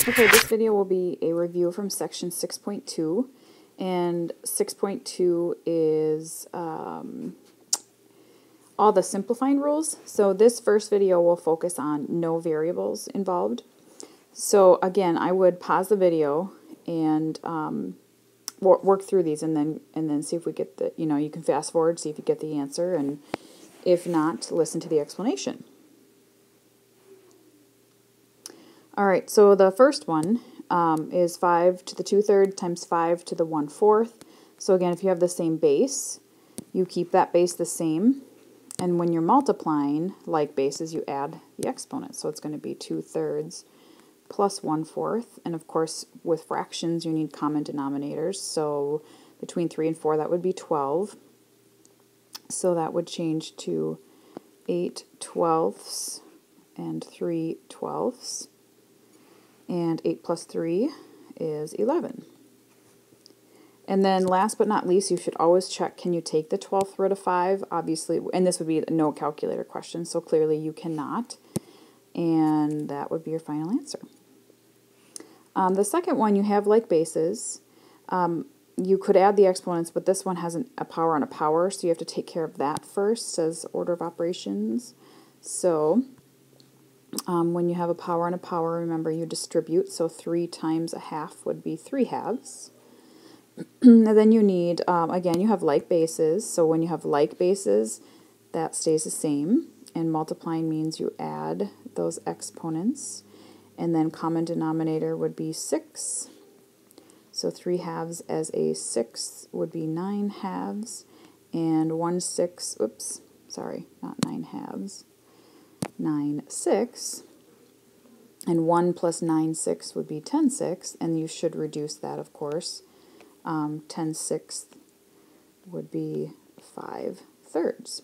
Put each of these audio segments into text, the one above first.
Okay, this video will be a review from section 6.2, and 6.2 is all the simplifying rules. So this first video will focus on no variables involved. So again, I would pause the video and work through these, and then see if we get the, you can fast forward, see if you get the answer, and if not, listen to the explanation. Alright, so the first one is 5 to the 2/3 times 5 to the 1/4. So again, if you have the same base, you keep that base the same. And when you're multiplying like bases, you add the exponent. So it's going to be 2/3 plus 1/4. And of course, with fractions, you need common denominators. So between 3 and 4, that would be 12. So that would change to 8/12 and 3/12. And 8 plus 3 is 11. And then last but not least, you should always check, can you take the 12th root of 5? Obviously, and this would be a no calculator question, so clearly you cannot. And that would be your final answer. The second one, you have like bases. You could add the exponents, but this one has a power on a power, so you have to take care of that first, says order of operations. So when you have a power and a power, remember you distribute, so 3 times a half would be 3/2. And then you need, again, you have like bases, so when you have like bases, that stays the same, and multiplying means you add those exponents, and then common denominator would be 6, so 3/2 as a 6 would be 9/2, and 1/6, oops, sorry, not 9/2. 9/6, and 1 plus 9/6 would be 10/6, and you should reduce that, of course. 10/6 would be 5/3.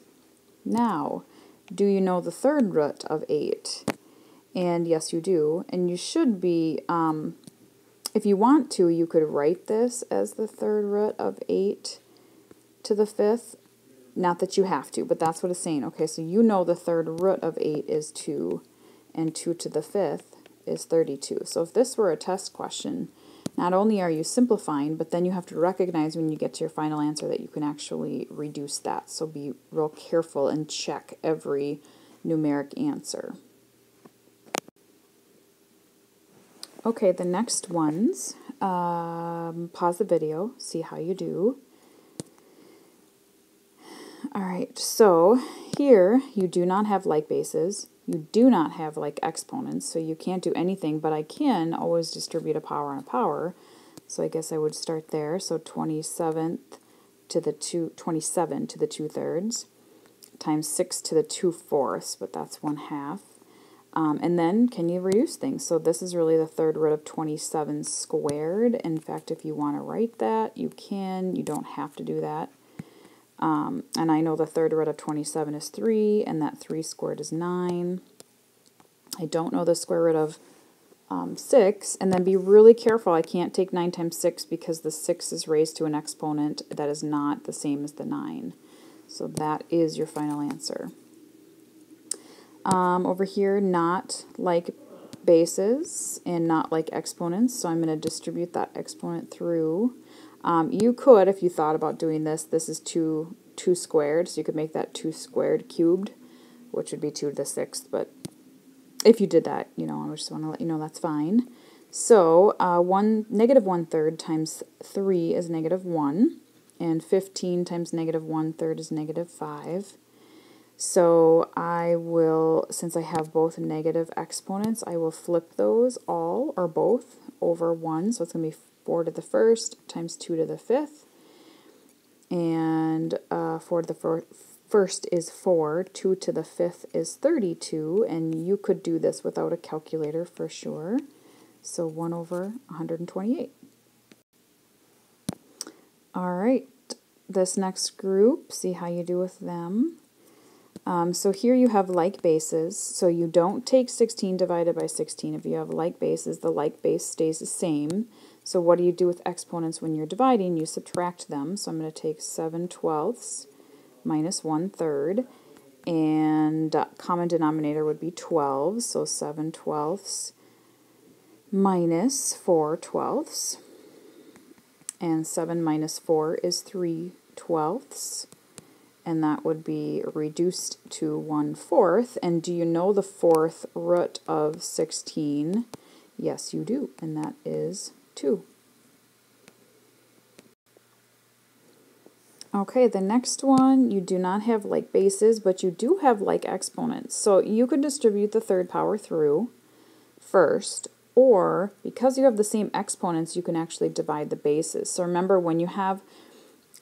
Now, do you know the third root of 8? And yes, you do, and you should be, if you want to, you could write this as the third root of 8 to the 5th. Not that you have to, but that's what it's saying. Okay, so you know the third root of 8 is 2, and 2 to the 5th is 32. So if this were a test question, not only are you simplifying, but then you have to recognize when you get to your final answer that you can actually reduce that. So be real careful and check every numeric answer. Okay, the next ones, pause the video, see how you do. Alright, so here you do not have like bases, you do not have like exponents, so you can't do anything, but I can always distribute a power on a power, so I guess I would start there. So 27 to the 2/3 times 6 to the 2/4, but that's 1/2. And then can you reduce things? So this is really the third root of 27 squared. In fact, if you want to write that, you can. You don't have to do that. And I know the third root of 27 is 3, and that 3 squared is 9. I don't know the square root of 6, and then be really careful. I can't take 9 times 6 because the 6 is raised to an exponent that is not the same as the 9. So that is your final answer. Over here, not like bases and not like exponents, so I'm going to distribute that exponent through. You could, if you thought about doing this, this is 2 squared, so you could make that 2 squared cubed, which would be 2 to the 6th, but if you did that, I just want to let you know that's fine. So, negative 1/3 times 3 is -1, and 15 times -1/3 is -5. So I will, since I have both negative exponents, I will flip those all, or both, over 1, so it's going to be 4 to the 1st times 2 to the 5th, and 4 to the 1st is 4, 2 to the 5th is 32, and you could do this without a calculator for sure, so 1 over 128. Alright, this next group, see how you do with them. So here you have like bases, so you don't take 16 divided by 16. If you have like bases, the like base stays the same. So what do you do with exponents when you're dividing? You subtract them. So I'm going to take 7/12 minus 1/3, and common denominator would be 12, so 7/12 minus 4/12. And 7 minus 4 is 3/12. And that would be reduced to 1/4. And do you know the fourth root of 16? Yes, you do, and that is 2. Okay, the next one, you do not have like bases, but you do have like exponents. So you could distribute the third power through first, or because you have the same exponents, you can actually divide the bases. So remember, when you have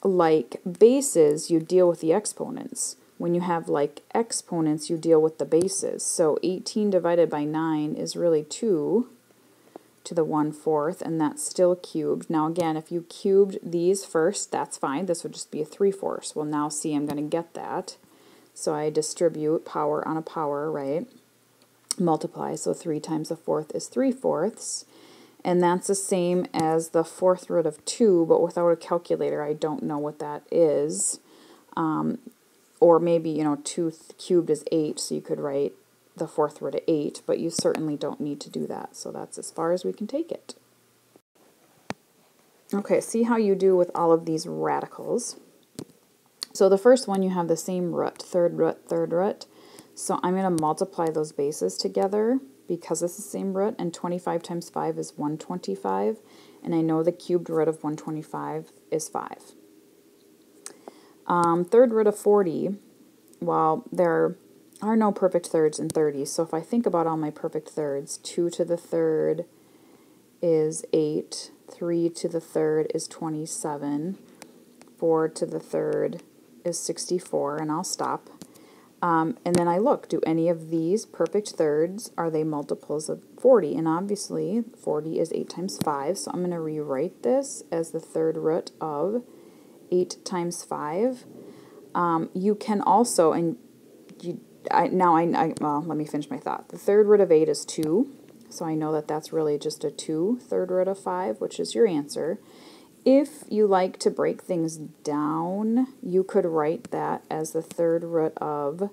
like bases, you deal with the exponents. When you have like exponents, you deal with the bases. So 18 divided by 9 is really 2 to the 1/4, and that's still cubed. Now again, if you cubed these first, that's fine. This would just be a 3/4. Well, now see, I'm going to get that. So I distribute power on a power, right? Multiply, so 3 times a fourth is 3/4. And that's the same as the fourth root of 2, but without a calculator, I don't know what that is. Or maybe, 2 cubed is 8, so you could write the fourth root of 8, but you certainly don't need to do that. So that's as far as we can take it. Okay, see how you do with all of these radicals. So the first one, you have the same root, third root, third root. So I'm going to multiply those bases together because it's the same root, and 25 times 5 is 125, and I know the cubed root of 125 is 5. Third root of 40, well, there are no perfect thirds in 30, so if I think about all my perfect thirds, 2 to the third is 8, 3 to the third is 27, 4 to the third is 64, and I'll stop. And then I look, do any of these perfect thirds, are they multiples of 40? And obviously 40 is 8 times 5, so I'm going to rewrite this as the third root of 8 times 5. You can also, and well, let me finish my thought. The third root of 8 is 2, so I know that that's really just a 2 third root of 5, which is your answer. If you like to break things down, you could write that as the third root of,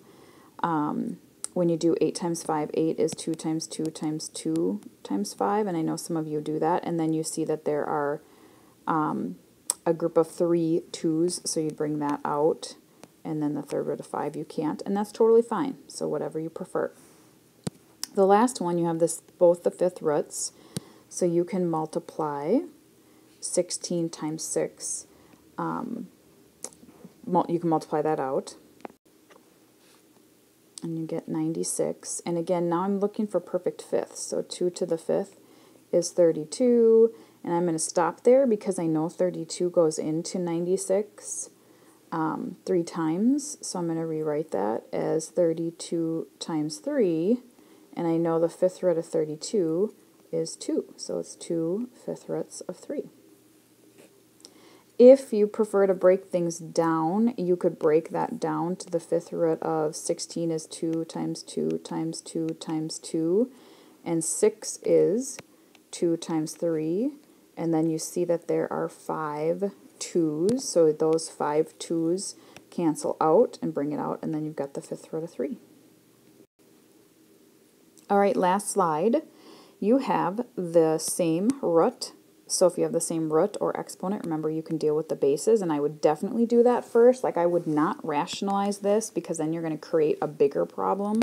when you do 8 times 5, 8 is 2 times 2 times 2 times 5, and I know some of you do that, and then you see that there are a group of 3 2's, so you bring that out, and then the third root of 5 you can't, and that's totally fine, so whatever you prefer. The last one, you have both the fifth roots, so you can multiply 16 times 6. You can multiply that out, and you get 96. And again, now I'm looking for perfect fifths, so 2 to the fifth is 32, and I'm going to stop there because I know 32 goes into 96 3 times, so I'm going to rewrite that as 32 times 3, and I know the fifth root of 32 is 2, so it's 2 fifth roots of 3. If you prefer to break things down, you could break that down to the fifth root of 16 is 2 times 2 times 2 times 2, and 6 is 2 times 3, and then you see that there are 5 2's, so those 5 2's cancel out and bring it out, and then you've got the fifth root of 3. All right, last slide. You have the same root. So if you have the same root or exponent, remember you can deal with the bases, and I would definitely do that first. Like, I would not rationalize this because then you're going to create a bigger problem.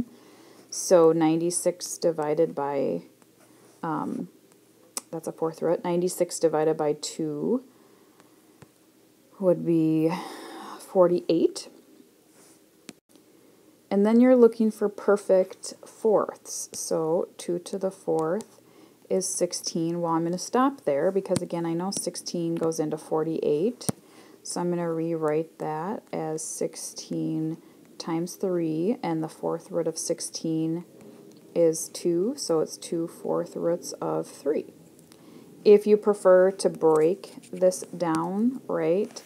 So 96 divided by, that's a fourth root, 96 divided by 2 would be 48. And then you're looking for perfect fourths. So 2 to the fourth is 16. Well, I'm going to stop there because, again, I know 16 goes into 48. So I'm going to rewrite that as 16 times 3, and the fourth root of 16 is 2, so it's 2 fourth roots of 3. If you prefer to break this down, right,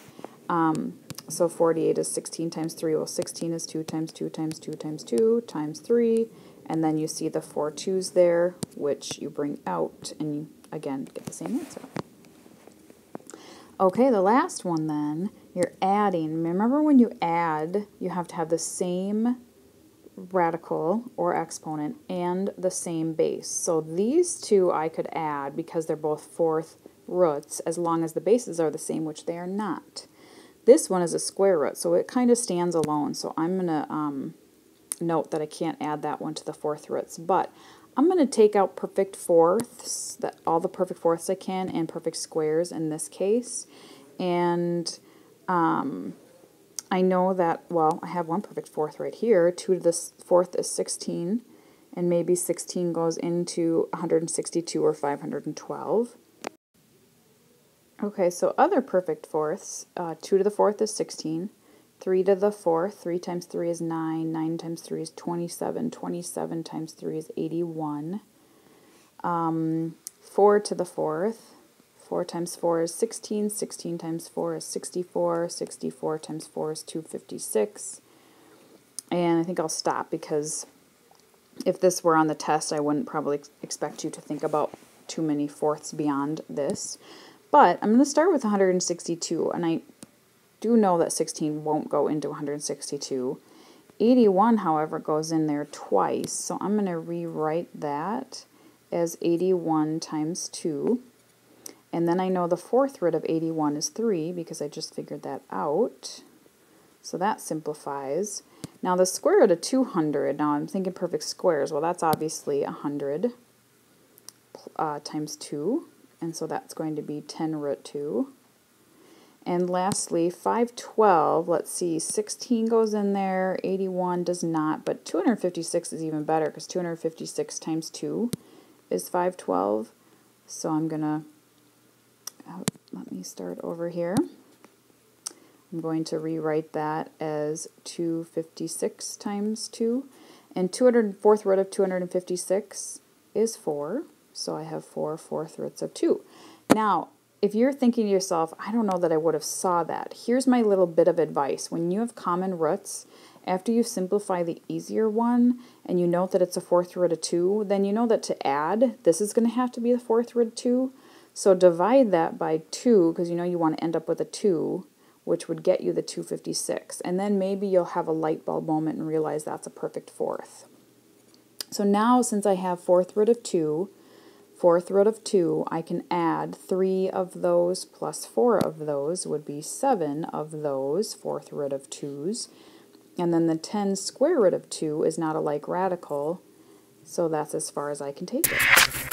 so 48 is 16 times 3. Well, 16 is 2 times 2 times 2 times 2 times 3. And then you see the 4 2's there, which you bring out, and you, again, get the same answer. Okay, the last one then, you're adding. Remember when you add, you have to have the same radical or exponent and the same base. So these two I could add because they're both fourth roots as long as the bases are the same, which they are not. This one is a square root, so it kind of stands alone. So I'm going to note that I can't add that one to the fourth roots. But I'm going to take out perfect fourths, all the perfect fourths I can, and perfect squares in this case. And I know that, well, I have one perfect fourth right here. 2 to the fourth is 16, and maybe 16 goes into 162 or 512. Okay, so other perfect fourths, 2 to the fourth is 16, 3 to the fourth, 3 times 3 is 9, 9 times 3 is 27, 27 times 3 is 81, 4 to the fourth, 4 times 4 is 16, 16 times 4 is 64, 64 times 4 is 256, and I think I'll stop because if this were on the test, I wouldn't probably expect you to think about too many fourths beyond this. But I'm going to start with 162, and I do know that 16 won't go into 162. 81, however, goes in there twice, so I'm going to rewrite that as 81 times 2. And then I know the fourth root of 81 is 3 because I just figured that out. So that simplifies. Now the square root of 200, now I'm thinking perfect squares. Well, that's obviously 100 times 2. And so that's going to be 10 root 2. And lastly, 512, let's see, 16 goes in there, 81 does not, but 256 is even better because 256 times 2 is 512. So I'm going to, let me start over here. I'm going to rewrite that as 256 times 2. And 4th root of 256 is 4. So I have 4 fourth roots of 2. Now, if you're thinking to yourself, I don't know that I would have saw that, here's my little bit of advice. When you have common roots, after you simplify the easier one, and you note that it's a fourth root of 2, then you know that to add, this is going to have to be the fourth root of 2. So divide that by 2, because you know you want to end up with a 2, which would get you the 256. And then maybe you'll have a light bulb moment and realize that's a perfect fourth. So now, since I have fourth root of 2, fourth root of 2, I can add 3 of those plus 4 of those would be 7 of those fourth root of 2's. And then the 10 square root of 2 is not a like radical, so that's as far as I can take it.